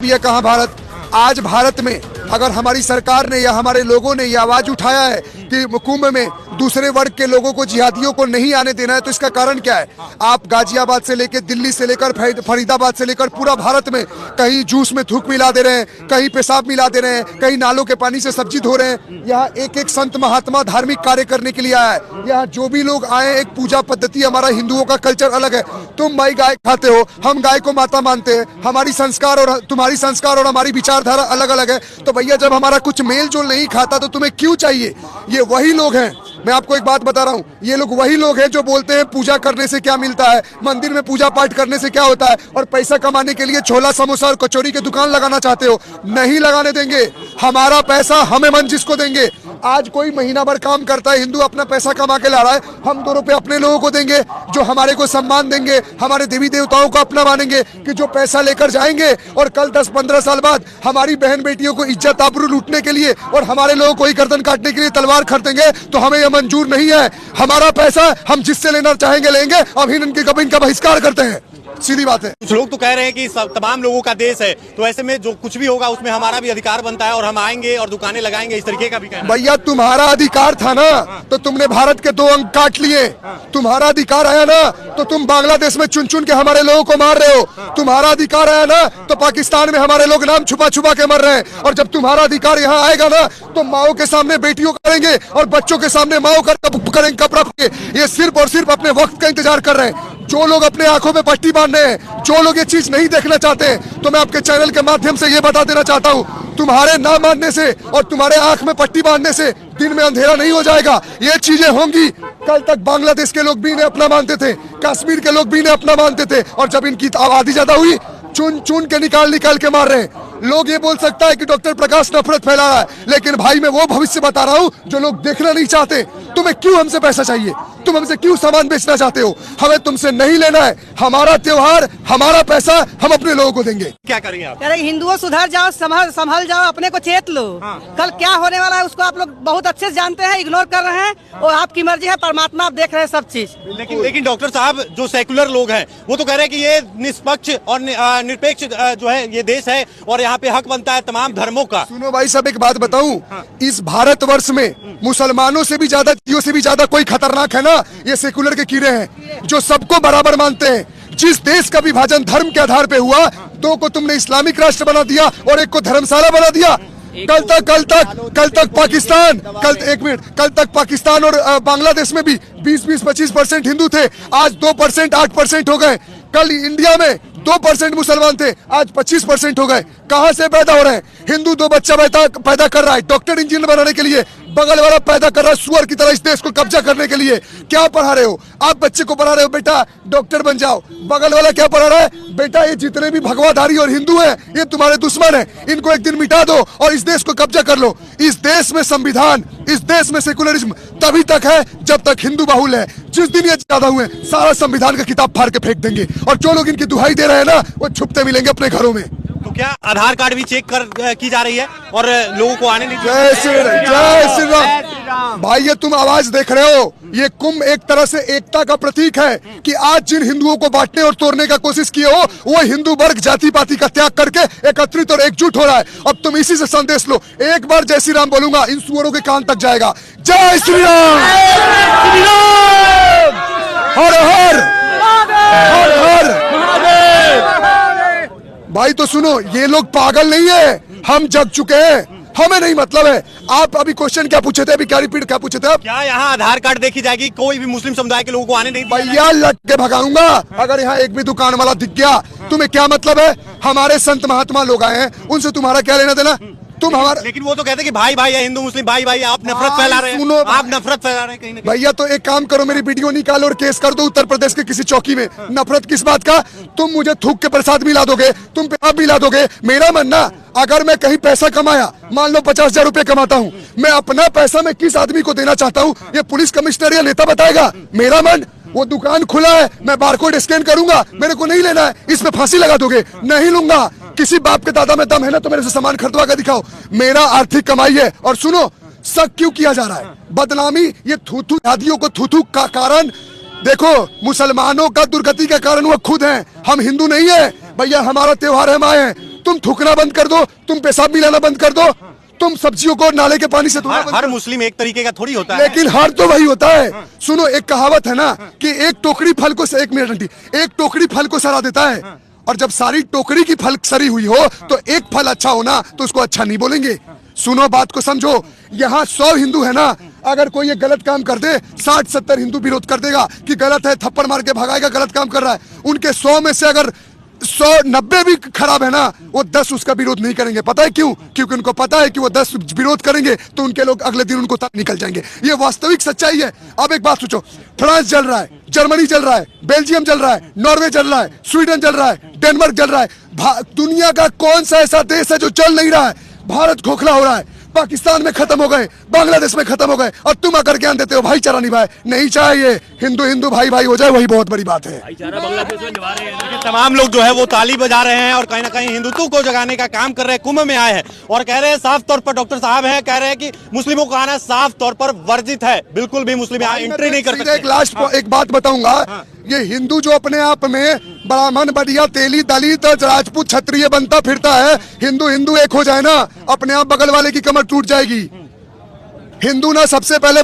ये कहाँ भारत। आज भारत में अगर हमारी सरकार ने या हमारे लोगों ने ये आवाज उठाया है कि कुंभ में दूसरे वर्ग के लोगों को, जिहादियों को नहीं आने देना है, तो इसका कारण क्या है? आप गाजियाबाद से लेकर, दिल्ली से लेकर, फरीदाबाद से लेकर पूरा भारत में कहीं जूस में थूक मिला दे रहे हैं, कहीं पेशाब मिला दे रहे हैं, कहीं नालों के पानी से सब्जी धो रहे हैं। यहाँ एक एक संत महात्मा धार्मिक कार्य करने के लिए आया है। यहाँ जो भी लोग आए, एक पूजा पद्धति, हमारा हिंदुओं का कल्चर अलग है। तुम भाई गाय खाते हो, हम गाय को माता मानते हैं। हमारी संस्कार और तुम्हारी संस्कार और हमारी विचारधारा अलग अलग है। तो भैया जब हमारा कुछ मेल जोल नहीं खाता तो तुम्हें क्यों चाहिए? ये वही लोग हैं, मैं आपको एक बात बता रहा हूँ, ये लोग वही लोग हैं जो बोलते हैं पूजा करने से क्या मिलता है, मंदिर में पूजा पाठ करने से क्या होता है, और पैसा कमाने के लिए छोला समोसा और कचौरी की दुकान लगाना चाहते हो। नहीं लगाने देंगे। हमारा पैसा हमें मन जिसको देंगे। आज कोई महीना भर काम करता है हिंदू, अपना पैसा कमा के ला रहा है, हम 2 रुपए अपने लोगों को देंगे जो हमारे को सम्मान देंगे, हमारे देवी देवताओं को अपना मानेंगे, कि जो पैसा लेकर जाएंगे और कल 10-15 साल बाद हमारी बहन बेटियों को इज्जत आबरू लूटने के लिए और हमारे लोगों को ही गर्दन काटने के लिए तलवार खरीदेंगे, तो हमें यह मंजूर नहीं है। हमारा पैसा हम जिससे लेना चाहेंगे लेंगे, अब इनका बहिष्कार करते हैं। सीधी बात है। कुछ लोग तो कह रहे हैं कि तमाम लोगों का देश है, तो ऐसे में जो कुछ भी होगा उसमें हमारा भी अधिकार बनता है और हम आएंगे और दुकानें लगाएंगे, इस तरीके का भी कहना। भैया तुम्हारा अधिकार था ना, तो तुमने भारत के 2 अंक काट लिए। तुम्हारा अधिकार आया ना, तो तुम बांग्लादेश में चुन चुन के हमारे लोगों को मार रहे हो। तुम्हारा अधिकार आया ना, तो पाकिस्तान में हमारे लोग नाम छुपा छुपा के मर रहे हैं। और जब तुम्हारा अधिकार यहाँ आएगा ना, तो माओ के सामने बेटियों करेंगे और बच्चों के सामने माओ करेंगे कपड़ा। ये सिर्फ और सिर्फ अपने वक्त का इंतजार कर रहे हैं। जो लोग अपने आंखों में पट्टी बांध रहे हैं, जो लोग ये चीज नहीं देखना चाहते, तो मैं आपके चैनल के माध्यम से ये बता देना चाहता हूँ, तुम्हारे ना मानने से और तुम्हारे आंख में पट्टी बांधने से दिन में अंधेरा नहीं हो जाएगा। ये चीजें होंगी। कल तक बांग्लादेश के लोग भी इन्हें अपना मानते थे, कश्मीर के लोग भी इन्हें अपना मानते थे, और जब इनकी आबादी ज्यादा हुई, चुन चुन के निकाल के मार रहे हैं। लोग ये बोल सकता है कि डॉक्टर प्रकाश नफरत फैला रहा है, लेकिन भाई मैं वो भविष्य बता रहा हूँ जो लोग देखना नहीं चाहते। तुम्हें क्यों हमसे पैसा चाहिए? तुम हमसे क्यों सामान बेचना चाहते हो? हमें तुमसे नहीं लेना है। हमारा त्योहार, हमारा पैसा हम अपने लोगों को देंगे। क्या करेंगे आप? हिंदुओं सुधर जाओ, संभल जाओ, अपने को चेत लो। कल क्या होने वाला है उसको आप लोग बहुत अच्छे से जानते हैं, इग्नोर कर रहे हैं। और आपकी मर्जी है, परमात्मा आप देख रहे हैं सब चीज। लेकिन डॉक्टर साहब, जो सेकुलर लोग हैं वो तो कह रहे हैं कि ये निष्पक्ष और निरपेक्ष जो है ये देश है और यहाँ पे हक बनता है तमाम धर्मों का। सुनो भाई साहब, एक बात बताऊं, इस भारतवर्ष में मुसलमानों से भी ज्यादा, जियों से भी ज्यादा कोई खतरनाक है ना, ये सेकुलर के कीड़े हैं जो सबको बराबर मानते हैं। जिस देश का विभाजन धर्म के आधार पे हुआ, 2 को तुमने इस्लामिक राष्ट्र बना दिया और 1 को धर्मशाला बना दिया। कल तक पाकिस्तान, कल तक पाकिस्तान और बांग्लादेश में भी 20-25% हिंदू थे, आज 2% 8% हो गए। कल इंडिया में 2% मुसलमान थे, आज 25% हो गए। कहां से पैदा हो रहे हैं? हिंदू 2 बच्चा पैदा कर रहा है डॉक्टर इंजीनियर बनाने के लिए, बगल वाला पैदा कर रहा है सुअर की तरह इस देश को कब्जा करने के लिए। क्या पढ़ा रहे हो आप? बच्चे को पढ़ा रहे हो बेटा डॉक्टर बन जाओ। बगल वाला क्या पढ़ा रहा है? बेटा ये जितने भी भगवाधारी और हिंदू हैं ये तुम्हारे दुश्मन हैं, इनको एक दिन मिटा दो और इस देश को कब्जा कर लो। इस देश में संविधान, इस देश में सेकुलरिज्म तभी तक है जब तक हिंदू बाहुल्य है। जिस दिन ये ज्यादा हुए, सारा संविधान का किताब फाड़ के फेंक देंगे, और जो लोग इनकी दुहाई दे रहे हैं ना, वो छुपते मिलेंगे अपने घरों में। तो क्या आधार कार्ड भी चेक की जा रही है और लोगों को आने नहीं? जय श्री राम। भाई ये तुम आवाज देख रहे हो, ये कुंभ एक तरह से एकता का प्रतीक है कि आज जिन हिंदुओं को बांटने और तोड़ने का कोशिश किए हो, वो हिंदू वर्ग जाति पाति का त्याग करके एकत्रित और एकजुट हो रहा है। अब तुम इसी से संदेश लो। एक बार जय श्री राम बोलूंगा, इन सुअरों के कान तक जाएगा। जय श्री राम, हर हर हर हर। भाई तो सुनो, ये लोग पागल नहीं है, हम जग चुके हैं, हमें नहीं मतलब है। आप अभी क्वेश्चन क्या पूछे थे? अभी क्या रिपीट क्या पूछे थे आप? क्या यहाँ आधार कार्ड देखी जाएगी? कोई भी मुस्लिम समुदाय के लोगों को आने नहीं? भैया लट के भगाऊंगा अगर यहाँ एक भी दुकान वाला दिख गया। तुम्हें क्या मतलब है? हमारे संत महात्मा लोग आए हैं, उनसे तुम्हारा क्या लेना देना? तुम हमारा, लेकिन वो तो कहते हैं कि भाई भाई है, हिंदू मुस्लिम भाई भाई, आप नफरत फैला रहे हैं। आप नफरत फैला रहे हैं कहीं ना कहीं। भैया तो एक काम करो, मेरी वीडियो निकालो और केस कर दो उत्तर प्रदेश के किसी चौकी में। नफरत किस बात का? तुम मुझे थूक के प्रसाद मिला दोगे, तुम पेशाब मिला दोगे। मेरा मानना, अगर मैं कहीं पैसा कमाया, मान लो 50,000 रुपए कमाता हूँ, मैं अपना पैसा मैं किस आदमी को देना चाहता हूँ, ये पुलिस कमिश्नर या नेता बताएगा? मेरा मन, वो दुकान खुला है, मैं बारकोड स्कैन करूंगा, मेरे को नहीं लेना है, इसमें फांसी लगा दोगे? नहीं लूंगा। किसी बाप के दादा में दम है ना, तो मेरे से सामान खरीदवा कर दिखाओ। मेरा आर्थिक कमाई है। और सुनो, शक क्यों किया जा रहा है? बदनामी, ये थूथू आदियों को थूथू का कारण देखो, मुसलमानों का दुर्गति का कारण वो खुद हैं, हम हिंदू नहीं है। भैया हमारा त्योहार है, हम आए हैं। तुम थूकना बंद कर दो, तुम पेशाब मिलाना बंद कर दो, तुम सब्जियों को नाले के पानी से धोना बंद हर कर दो। मुस्लिम एक तरीके का थोड़ी होता है। लेकिन हर तो वही होता है। सुनो, एक कहावत है ना कि एक टोकरी फल को, एक मिनट आंटी, एक टोकरी फल को सड़ा देता है, और जब सारी टोकरी की फल सड़ी हुई हो तो एक फल अच्छा होना तो उसको अच्छा नहीं बोलेंगे। सुनो, बात को समझो। यहाँ 100 हिंदू है ना, अगर कोई ये गलत काम कर दे 60-70 हिंदू विरोध कर देगा कि गलत है, थप्पड़ मार के भगाएगा, गलत काम कर रहा है। उनके 100 में से अगर 190 भी खराब है ना, वो 10 उसका विरोध नहीं करेंगे। पता है क्यों? क्योंकि उनको पता है कि वो 10 विरोध करेंगे तो उनके लोग अगले दिन उनको निकल जाएंगे। ये वास्तविक सच्चाई है। अब एक बात सोचो, फ्रांस जल रहा है, जर्मनी जल रहा है, बेल्जियम जल रहा है, नॉर्वे जल रहा है, स्वीडन जल रहा है, डेनमार्क जल रहा है। दुनिया का कौन सा ऐसा देश है जो जल नहीं रहा है? भारत खोखला हो रहा है, पाकिस्तान में खत्म हो गए, बांग्लादेश में खत्म हो गए, और तुम आकर ज्ञान देते हो भाईचारा निभाए। नहीं चाहिए, हिंदू हिंदू भाई भाई हो जाए, वही बहुत बड़ी बात है। तमाम लोग जो है वो ताली बजा रहे हैं और कहीं ना कहीं हिंदुत्व को जगाने का काम कर रहे हैं। कुंभ में आए हैं और कह रहे हैं साफ तौर पर, डॉक्टर साहब हैं, कह रहे हैं कि मुस्लिमों को आना साफ तौर पर वर्जित है, बिल्कुल भी मुस्लिम यहाँ एंट्री नहीं कर सकते। एक लास्ट एक बात बताऊंगा, ये हिंदू जो अपने आप में ब्राह्मण, बड़िया, तेली, दलित, राजपूत, क्षत्रिय बनता फिरता है, हिंदू हिंदू एक हो जाए ना, अपने आप बगल वाले की कमर टूट जाएगी। हिंदू ना सबसे पहले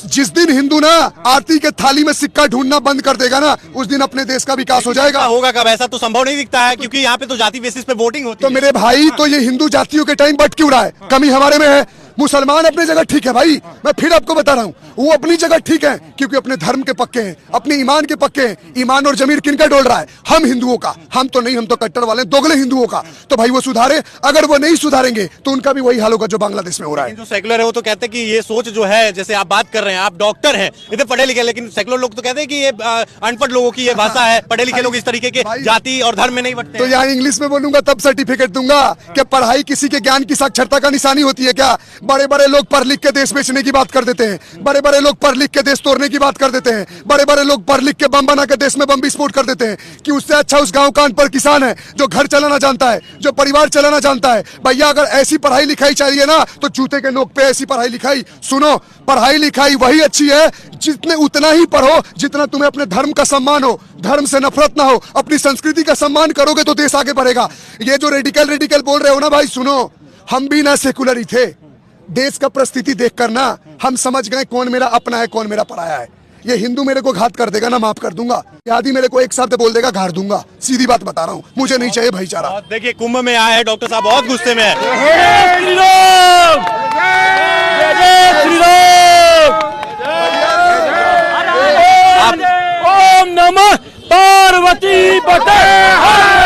जिस दिन हिंदू ना आरती के थाली में सिक्का ढूंढना बंद कर देगा ना, उस दिन अपने देश का विकास हो जाएगा। होगा कब? ऐसा तो संभव नहीं दिखता है, क्योंकि यहाँ पे तो जाति बेसिस पे वोटिंग होती तो है। मेरे भाई, तो ये हिंदू जातियों के टाइम बट क्यों रहा है? कमी हमारे में है। मुसलमान अपनी जगह ठीक है भाई, मैं फिर आपको बता रहा हूँ, वो अपनी जगह ठीक है क्योंकि अपने धर्म के पक्के हैं, अपने ईमान के पक्के हैं। ईमान और जमीर किनका डोल रहा है? हम हिंदुओं का। हम तो नहीं, हम तो कट्टर वाले दोगले हिंदुओं का। तो भाई वो सुधारे, अगर वो नहीं सुधारेंगे तो उनका भी वही हाल होगा जो बांग्लादेश में हो रहा है। जो सेकुलर है वो तो कहते हैं कि ये सोच जो है, जैसे आप बात कर रहे हैं, आप डॉक्टर हैं, इतने पढ़े लिखे, लेकिन सेकुलर लोग तो कहते हैं कि ये अनपढ़ लोगों की ये भाषा है, पढ़े लिखे लोग इस तरीके के जाति और धर्म में नहीं बटते। तो यहाँ इंग्लिश में बोलूंगा तब सर्टिफिकेट दूंगा कि पढ़ाई किसी के ज्ञान की साक्षरता का निशानी होती है क्या? बड़े बड़े लोग पढ़ लिख के देश बेचने की बात कर देते हैं, बड़े बड़े लोग पढ़ लिख के देश तोड़ने की बात कर देते हैं, बड़े बड़े लोग पढ़ लिख के बम बना के देश में बम विस्फोट कर देते हैं कि उससे अच्छा उस गांव का अनपढ़ किसान है जो घर चलाना जानता है, जो परिवार चलाना जानता है। भैया अगर ऐसी पढ़ाई लिखाई चाहिए ना तो जूते के नोक पे ऐसी पढ़ाई लिखाई। सुनो, पढ़ाई लिखाई वही अच्छी है जितने उतना ही पढ़ो जितना तुम्हें अपने धर्म का सम्मान हो, धर्म से नफरत ना हो, अपनी संस्कृति का सम्मान करोगे तो देश आगे बढ़ेगा। ये जो रेडिकल बोल रहे हो ना भाई, सुनो, हम भी ना सेकुलर ही थे। देश का परिस्थिति देखकर ना हम समझ गए कौन मेरा अपना है, कौन मेरा पराया है। ये हिंदू मेरे को घात कर देगा ना, माफ कर दूंगा। आदि मेरे को एक शब्द बोल देगा, गाड़ दूंगा। सीधी बात बता रहा हूँ, मुझे नहीं चाहिए भाईचारा। देखिए, कुंभ में आए हैं डॉक्टर साहब, बहुत गुस्से में है। ओम नमः पार्वती पते।